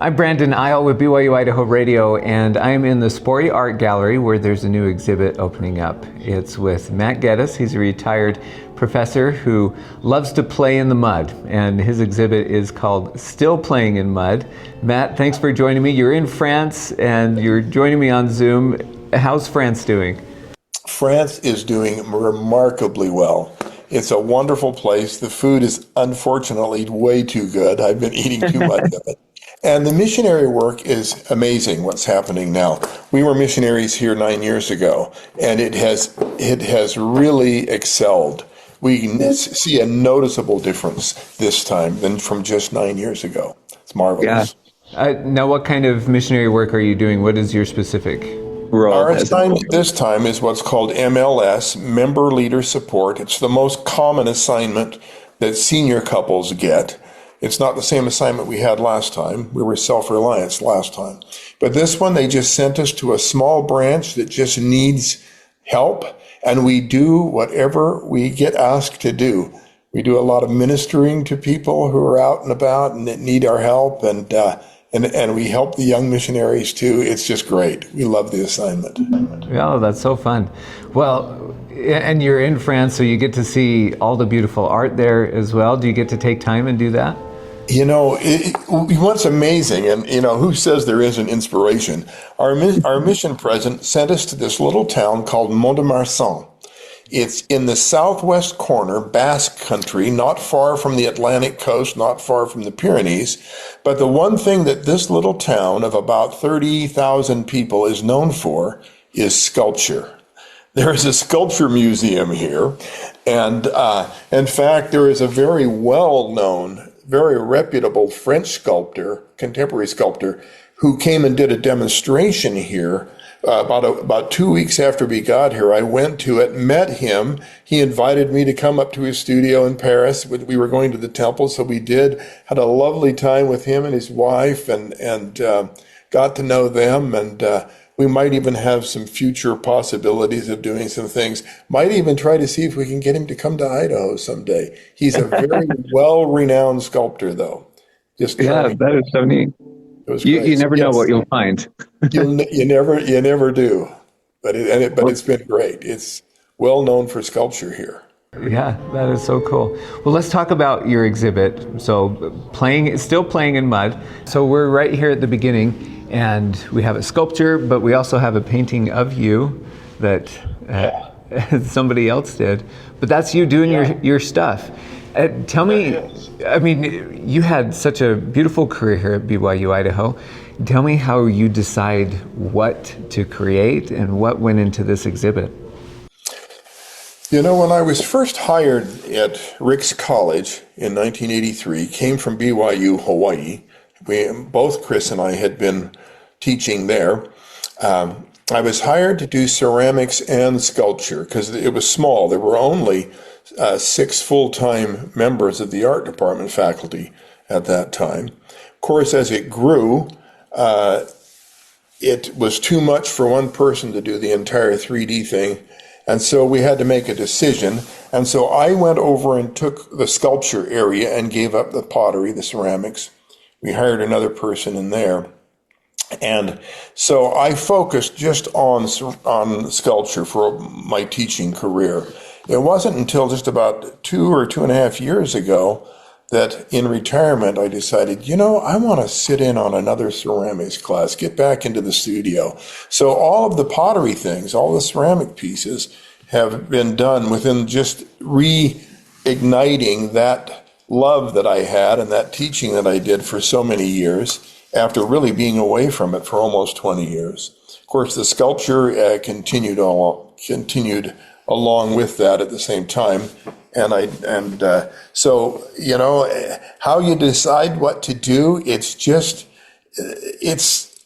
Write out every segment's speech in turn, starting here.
I'm Brandon Isle with BYU-Idaho Radio, and I am in the Spori Art Gallery where there's a new exhibit opening up. It's with Matt Geddes. He's a retired professor who loves to play in the mud, and his exhibit is called Still Playing in Mud. Matt, thanks for joining me. You're in France, and you're joining me on Zoom. How's France doing? France is doing remarkably well. It's a wonderful place. The food is unfortunately way too good. I've been eating too much of it. And the missionary work is amazing what's happening now. We were missionaries here 9 years ago, and it has really excelled. We can see a noticeable difference this time than from just 9 years ago. It's marvelous. Yeah. Now, what kind of missionary work are you doing? What is your specific role? Our assignment this time is what's called MLS, Member Leader Support. It's the most common assignment that senior couples get. It's not the same assignment we had last time. We were self-reliance last time. But this one, they just sent us to a small branch that just needs help, and we do whatever we get asked to do. We do a lot of ministering to people who are out and about and that need our help, and we help the young missionaries too. It's just great. We love the assignment. Oh, that's so fun. Well, and you're in France, so you get to see all the beautiful art there as well. Do you get to take time and do that? You know, what's amazing, and you know, who says there isn't inspiration? Our mission president sent us to this little town called Mont-de-Marsan. It's in the southwest corner, Basque country, not far from the Atlantic coast, not far from the Pyrenees. But the one thing that this little town of about 30,000 people is known for is sculpture. There's a sculpture museum here, and in fact, there is a very well-known, very reputable French sculptor, contemporary sculptor, who came and did a demonstration here about 2 weeks after we got here. I went to it, met him. He invited me to come up to his studio in Paris. We were going to the temple, so we did. Had a lovely time with him and his wife, and got to know them. And we might even have some future possibilities of doing some things. Might even try to see if we can get him to come to Idaho someday. He's a very well-renowned sculptor, though. That is so neat. You never know what you'll find. you never do, but it's been great. It's well known for sculpture here. Yeah, that is so cool. Well, let's talk about your exhibit. So, still playing in mud. So we're right here at the beginning, and we have a sculpture, but we also have a painting of you that somebody else did. But that's you doing your stuff. Tell me, I mean, you had such a beautiful career here at BYU-Idaho. Tell me how you decide what to create and what went into this exhibit. You know, when I was first hired at Rick's College in 1983, came from BYU, Hawaii. Both Chris and I had been teaching there. I was hired to do ceramics and sculpture because it was small. There were only 6 full-time members of the art department faculty at that time. Of course, as it grew, it was too much for one person to do the entire 3D thing, and so we had to make a decision. And so I went over and took the sculpture area and gave up the pottery, the ceramics. We hired another person in there. And so I focused just on sculpture for my teaching career. It wasn't until just about 2 or 2.5 years ago that in retirement I decided, you know, I want to sit in on another ceramics class, get back into the studio. So all of the pottery things, all the ceramic pieces have been done within just reigniting that love that I had and that teaching that I did for so many years after really being away from it for almost 20 years. Of course, the sculpture continued along with that at the same time. So, you know, how you decide what to do,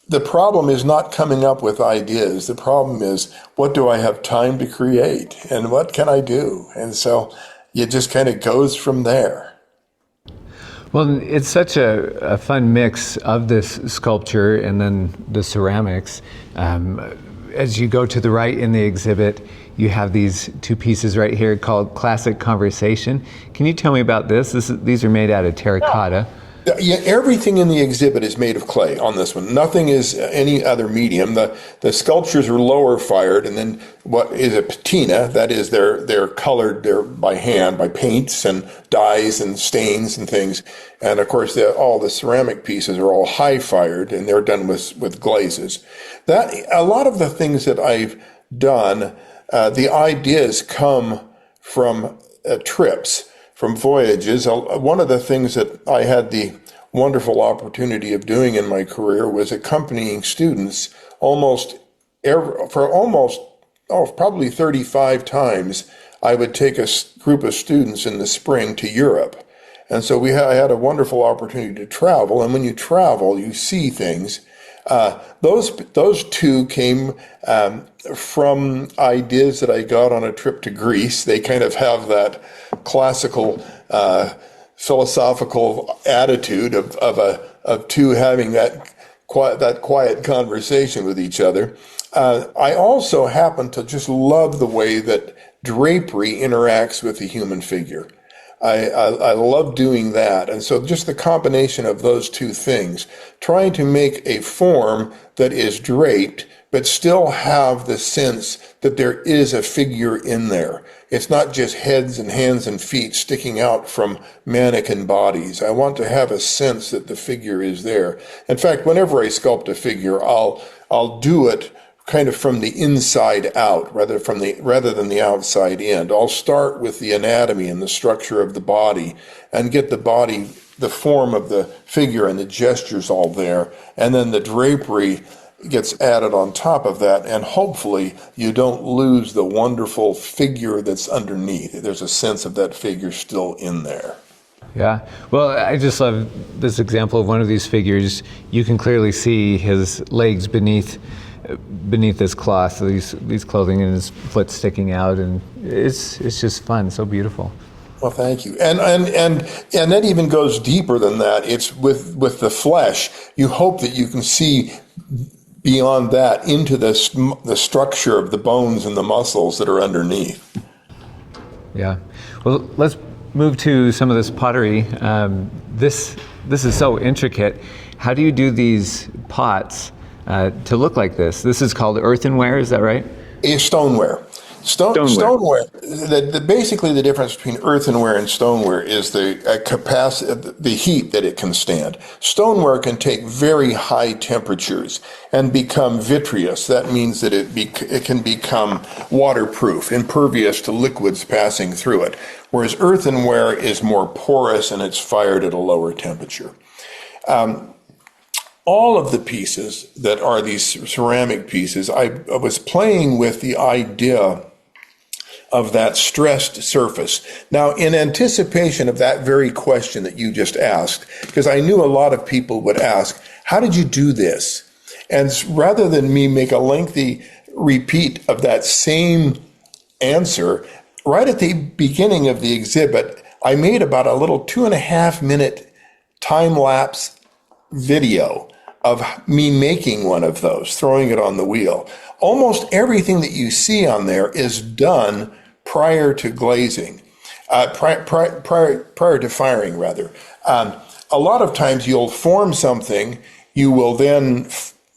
the problem is not coming up with ideas. The problem is, what do I have time to create and what can I do? And so it just kind of goes from there. Well, it's such a fun mix of this sculpture and then the ceramics. As you go to the right in the exhibit, you have these 2 pieces right here called Classic Conversation. Can you tell me about this? These are made out of terracotta. Yeah, everything in the exhibit is made of clay on this one. Nothing is any other medium. The sculptures are lower fired, and then what is a patina, that is they're colored by hand, by paints and dyes and stains and things. And of course, all the ceramic pieces are all high fired, and they're done with glazes. That a lot of the things that I've done, the ideas come from trips, from voyages. One of the things that I had the wonderful opportunity of doing in my career was accompanying students probably 35 times. I would take a group of students in the spring to Europe. And so I had a wonderful opportunity to travel. And when you travel, you see things. Those two came from ideas that I got on a trip to Greece. They kind of have that classical philosophical attitude of two having that quiet conversation with each other. I also happen to just love the way that drapery interacts with the human figure. I love doing that. And so just the combination of those two things, trying to make a form that is draped, but still have the sense that there is a figure in there. It's not just heads and hands and feet sticking out from mannequin bodies. I want to have a sense that the figure is there. In fact, whenever I sculpt a figure, I'll do it kind of from the inside out rather than the outside in. I'll start with the anatomy and the structure of the body and get the body, the form of the figure and the gestures all there, and then the drapery gets added on top of that, and hopefully you don't lose the wonderful figure that's underneath. There's a sense of that figure still in there. Yeah. Well, I just love this example of one of these figures. You can clearly see his legs beneath this cloth, these clothing, and his foot sticking out, and it's just fun, so beautiful. Well, thank you. And that even goes deeper than that. It's with the flesh. You hope that you can see beyond that into the structure of the bones and the muscles that are underneath. Yeah. Well, let's move to some of this pottery. This is so intricate. How do you do these pots to look like this? This is called earthenware, is that right? It's stoneware. Stoneware. Basically, the difference between earthenware and stoneware is the capacity, the heat that it can stand. Stoneware can take very high temperatures and become vitreous. That means that it can become waterproof, impervious to liquids passing through it. Whereas earthenware is more porous and it's fired at a lower temperature. All of the pieces that are these ceramic pieces, I was playing with the idea of that stressed surface. Now, in anticipation of that very question that you just asked, because I knew a lot of people would ask, how did you do this? And rather than me make a lengthy repeat of that same answer, right at the beginning of the exhibit, I made about a little 2.5-minute time-lapse video of me making one of those, throwing it on the wheel. Almost everything that you see on there is done prior to glazing, prior to firing, rather. A lot of times you'll form something, you will then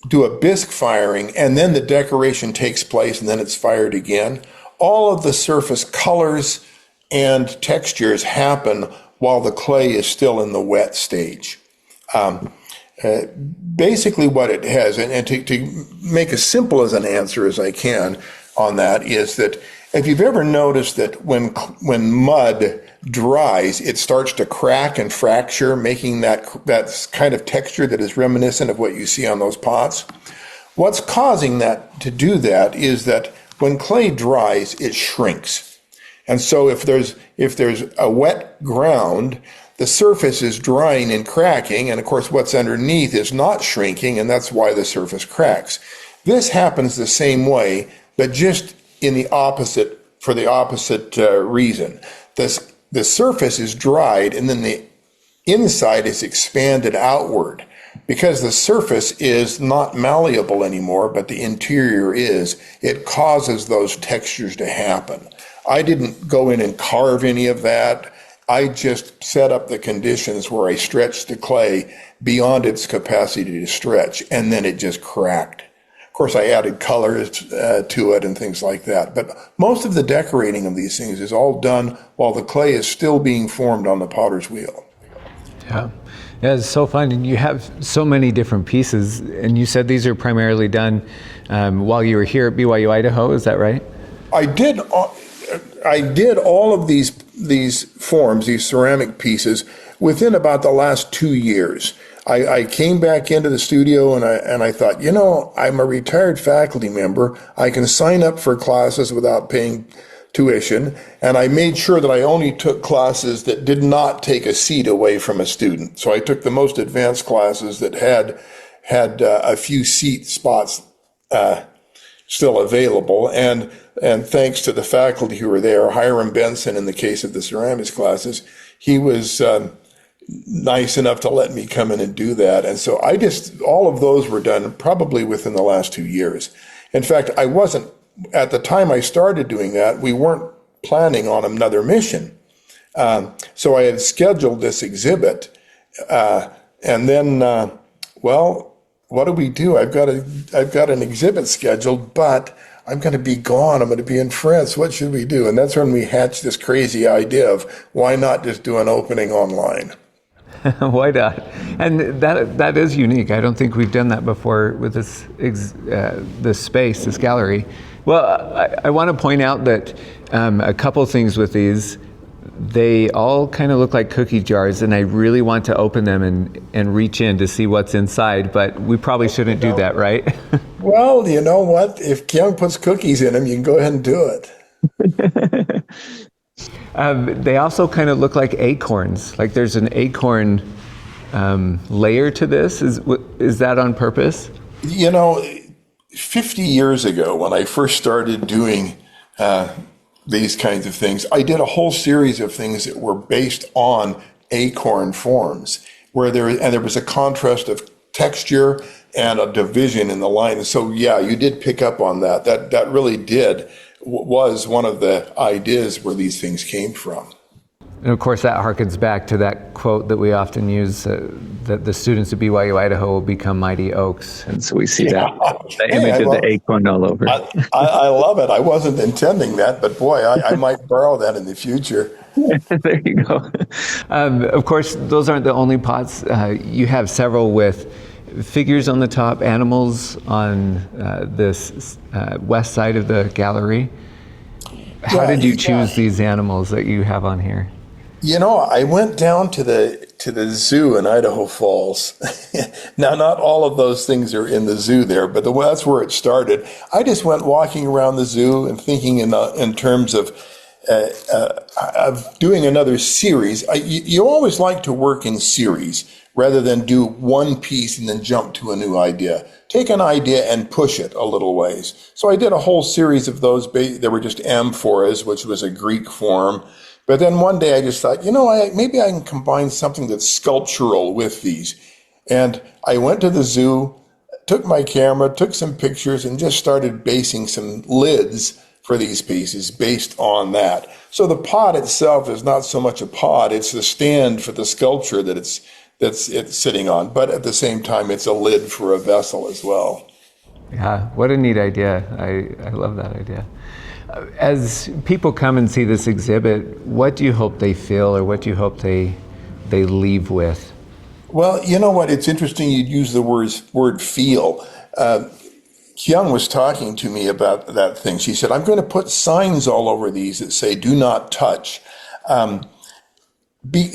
do a bisque firing, and then the decoration takes place, and then it's fired again. All of the surface colors and textures happen while the clay is still in the wet stage. Basically what it has, and to make as simple as an answer as I can on that, is that if you've ever noticed that when mud dries, it starts to crack and fracture, making that kind of texture that is reminiscent of what you see on those pots. What's causing that to do that is that when clay dries, it shrinks. And so if there's a wet ground, the surface is drying and cracking, and of course what's underneath is not shrinking, and that's why the surface cracks. This happens the same way, but just for the opposite reason. The surface is dried, and then the inside is expanded outward. Because the surface is not malleable anymore, but the interior is, it causes those textures to happen. I didn't go in and carve any of that. I just set up the conditions where I stretched the clay beyond its capacity to stretch, and then it just cracked. Of course, I added colors to it and things like that. But most of the decorating of these things is all done while the clay is still being formed on the potter's wheel. Yeah. Yeah, it's so fun. And you have so many different pieces. And you said these are primarily done while you were here at BYU-Idaho. Is that right? I did all of these forms, these ceramic pieces, within about the last 2 years. I came back into the studio and I thought, I'm a retired faculty member. I can sign up for classes without paying tuition. And I made sure that I only took classes that did not take a seat away from a student. So I took the most advanced classes that had a few seat spots still available. And thanks to the faculty who were there, Hiram Benson, in the case of the ceramics classes, he was nice enough to let me come in and do that. And so all of those were done probably within the last 2 years. In fact, at the time I started doing that, we weren't planning on another mission. So I had scheduled this exhibit. And then, what do we do? I've got an exhibit scheduled, but I'm going to be gone. I'm going to be in France. What should we do? And that's when we hatched this crazy idea of why not just do an opening online? Why not? And that is unique. I don't think we've done that before with this space, this gallery. Well, I want to point out that a couple things with these. They all kind of look like cookie jars, and I really want to open them and reach in to see what's inside, but we probably shouldn't do that, right? Well, you know what? If Kim puts cookies in them, you can go ahead and do it. They also kind of look like acorns. Like there's an acorn layer to this. Is that on purpose? 50 years ago, when I first started doing these kinds of things, I did a whole series of things that were based on acorn forms, where there was a contrast of texture and a division in the line. So yeah, you did pick up on that. That really was one of the ideas where these things came from. And of course, that harkens back to that quote that we often use, that the students at BYU-Idaho will become mighty oaks. And so we see that image of the acorn all over. I love it. I wasn't intending that, but boy, I might borrow that in the future. There you go. Of course, those aren't the only pots. You have several with figures on the top, animals on this west side of the gallery. How did you choose these animals that you have on here? I went down to the zoo in Idaho Falls. Now, not all of those things are in the zoo there, but that's where it started. I just went walking around the zoo and thinking in terms of doing another series. You always like to work in series rather than do one piece and then jump to a new idea. Take an idea and push it a little ways. So I did a whole series of those. They were just amphoras, which was a Greek form. But then one day I just thought, maybe I can combine something that's sculptural with these. And I went to the zoo, took my camera, took some pictures, and just started basing some lids for these pieces based on that. So the pot itself is not so much a pot, it's the stand for the sculpture that it's sitting on. But at the same time, it's a lid for a vessel as well. Yeah, what a neat idea. I love that idea. As people come and see this exhibit, what do you hope they feel, or what do you hope they leave with? Well, you know what? It's interesting you use the word feel. Kyung was talking to me about that thing. She said, I'm going to put signs all over these that say, do not touch.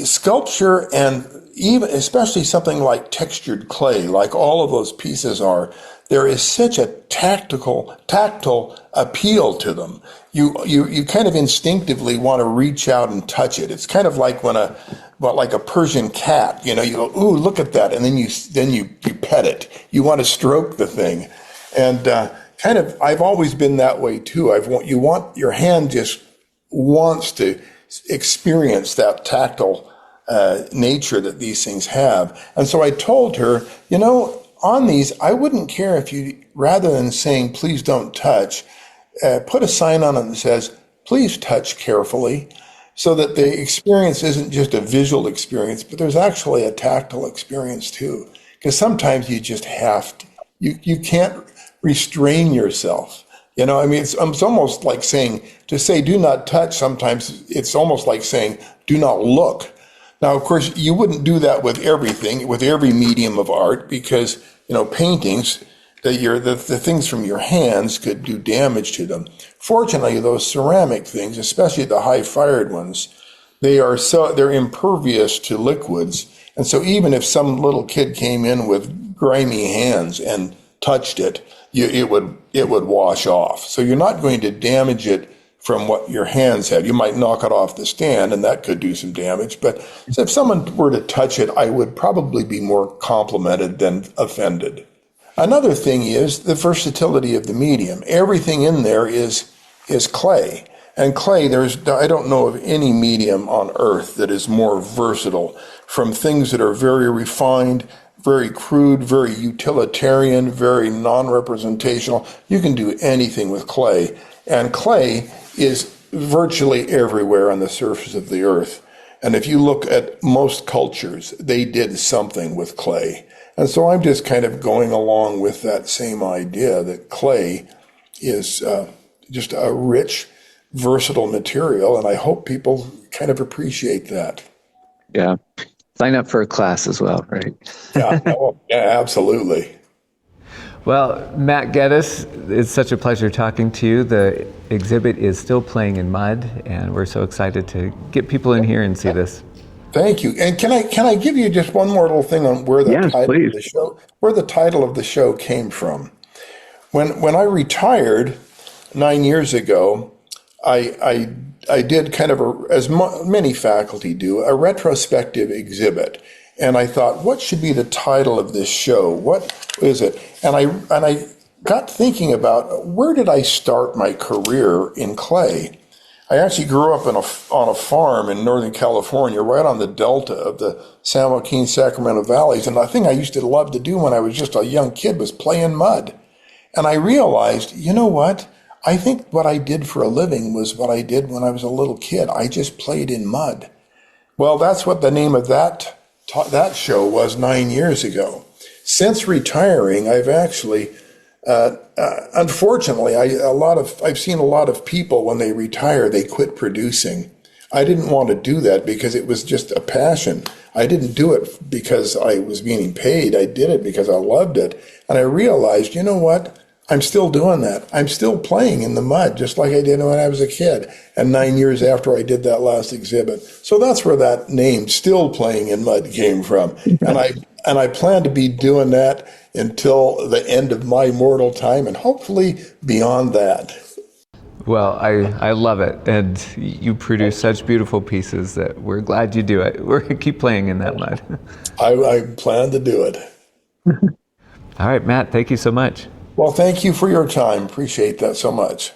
Sculpture, and even especially something like textured clay, like all of those pieces are, there is such a tactile appeal to them. You kind of instinctively want to reach out and touch it. It's kind of like like a Persian cat. You go, ooh, look at that, and then you pet it. You want to stroke the thing, and I've always been that way too. Your hand just wants to experience that tactile nature that these things have. And so I told her, on these, I wouldn't care if you, rather than saying, please don't touch, put a sign on it that says, please touch carefully. so that the experience isn't just a visual experience, but there's actually a tactile experience too. Because sometimes you just have to, you can't restrain yourself. You know, I mean, it's almost like saying, to say do not touch, sometimes it's almost like saying do not look. Now, of course, you wouldn't do that with everything, with every medium of art, because, you know, paintings, the things from your hands could do damage to them. Fortunately, those ceramic things, especially the high-fired ones, they're impervious to liquids. And so even if some little kid came in with grimy hands and touched it, it would wash off. So you're not going to damage it from what your hands have. You might knock it off the stand, and that could do some damage. But if someone were to touch it, I would probably be more complimented than offended. Another thing is the versatility of the medium. Everything in there is clay. And clay, I don't know of any medium on earth that is more versatile, from things that are very refined, very crude, very utilitarian, very non-representational. You can do anything with clay. And clay is virtually everywhere on the surface of the earth. And if you look at most cultures, they did something with clay. And so I'm just kind of going along with that same idea that clay is just a rich, versatile material, and I hope people kind of appreciate that. Yeah. Sign up for a class as well, right? Yeah, absolutely. Well, Matt Geddes, it's such a pleasure talking to you. The exhibit is still playing in mud, and we're so excited to get people in here and see this. Thank you. And can I give you just one more little thing on where the title of the show came from? When I retired 9 years ago, I did kind of as many faculty do, a retrospective exhibit. And I thought, what should be the title of this show? What is it? And I got thinking about, where did I start my career in clay? I actually grew up on a farm in Northern California, right on the delta of the San Joaquin, Sacramento valleys. And the thing I used to love to do when I was just a young kid was play in mud. And I realized, you know what? I think what I did for a living was what I did when I was a little kid. I just played in mud. Well, that's what the name of that show was 9 years ago. Since retiring, I've actually, unfortunately, I've seen a lot of people when they retire, they quit producing. I didn't want to do that because it was just a passion. I didn't do it because I was being paid. I did it because I loved it. And I realized, you know what? I'm still doing that. I'm still playing in the mud, just like I did when I was a kid, and 9 years after I did that last exhibit. So that's where that name, Still Playing in Mud, came from. And I plan to be doing that until the end of my mortal time, and hopefully beyond that. Well, I love it, and you produce such beautiful pieces that we're glad you do it. We're keep playing in that mud. I plan to do it. All right, Matt, thank you so much. Well, thank you for your time. Appreciate that so much.